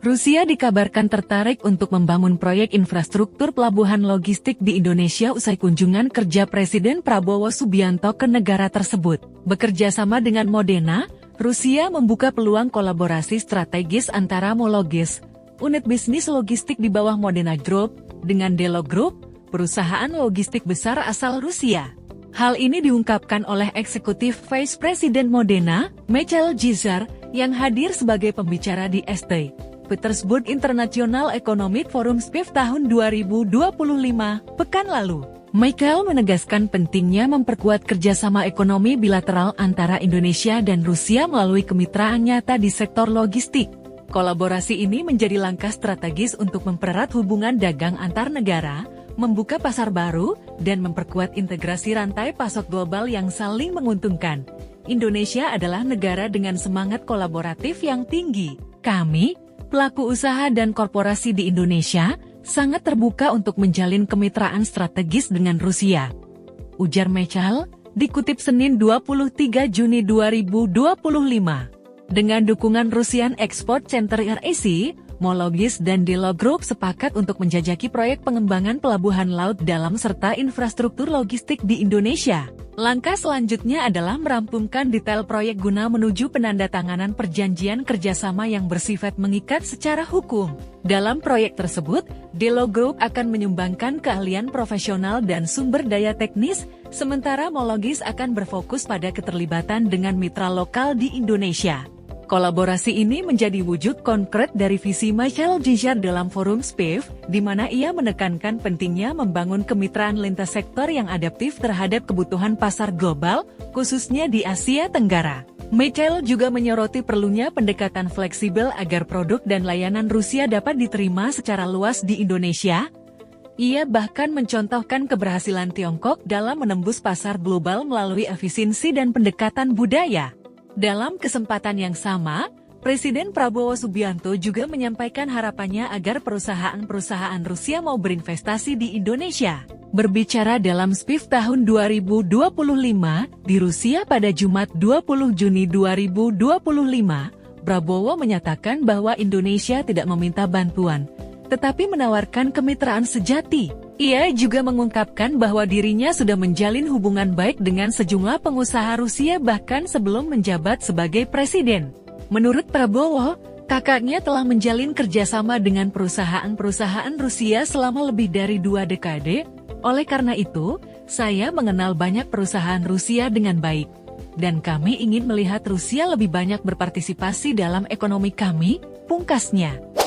Rusia dikabarkan tertarik untuk membangun proyek infrastruktur pelabuhan logistik di Indonesia usai kunjungan kerja Presiden Prabowo Subianto ke negara tersebut. Bekerja sama dengan Modena, Rusia membuka peluang kolaborasi strategis antara Mologis, unit bisnis logistik di bawah Modena Group, dengan Delo Group, perusahaan logistik besar asal Rusia. Hal ini diungkapkan oleh Eksekutif Vice President Modena, Michael Gizer, yang hadir sebagai pembicara di St. Petersburg International Economic Forum SPIEF tahun 2025, pekan lalu. Michael menegaskan pentingnya memperkuat kerjasama ekonomi bilateral antara Indonesia dan Rusia melalui kemitraan nyata di sektor logistik. Kolaborasi ini menjadi langkah strategis untuk mempererat hubungan dagang antar negara, membuka pasar baru, dan memperkuat integrasi rantai pasok global yang saling menguntungkan. Indonesia adalah negara dengan semangat kolaboratif yang tinggi. Kami, pelaku usaha dan korporasi di Indonesia, sangat terbuka untuk menjalin kemitraan strategis dengan Rusia, ujar Michael, dikutip Senin 23 Juni 2025. Dengan dukungan Russian Export Center RAC, Mologis dan Delo Group sepakat untuk menjajaki proyek pengembangan pelabuhan laut dalam serta infrastruktur logistik di Indonesia. Langkah selanjutnya adalah merampungkan detail proyek guna menuju penandatanganan perjanjian kerjasama yang bersifat mengikat secara hukum. Dalam proyek tersebut, Delo Group akan menyumbangkan keahlian profesional dan sumber daya teknis, sementara Mologis akan berfokus pada keterlibatan dengan mitra lokal di Indonesia. Kolaborasi ini menjadi wujud konkret dari visi Michael Gizer dalam forum SPIEF, di mana ia menekankan pentingnya membangun kemitraan lintas sektor yang adaptif terhadap kebutuhan pasar global, khususnya di Asia Tenggara. Michael juga menyoroti perlunya pendekatan fleksibel agar produk dan layanan Rusia dapat diterima secara luas di Indonesia. Ia bahkan mencontohkan keberhasilan Tiongkok dalam menembus pasar global melalui efisiensi dan pendekatan budaya. Dalam kesempatan yang sama, Presiden Prabowo Subianto juga menyampaikan harapannya agar perusahaan-perusahaan Rusia mau berinvestasi di Indonesia. Berbicara dalam SPIEF tahun 2025 di Rusia pada Jumat 20 Juni 2025, Prabowo menyatakan bahwa Indonesia tidak meminta bantuan, tetapi menawarkan kemitraan sejati. Ia juga mengungkapkan bahwa dirinya sudah menjalin hubungan baik dengan sejumlah pengusaha Rusia bahkan sebelum menjabat sebagai presiden. Menurut Prabowo, kakaknya telah menjalin kerjasama dengan perusahaan-perusahaan Rusia selama lebih dari 2 dekade. Oleh karena itu, saya mengenal banyak perusahaan Rusia dengan baik. Dan kami ingin melihat Rusia lebih banyak berpartisipasi dalam ekonomi kami, pungkasnya.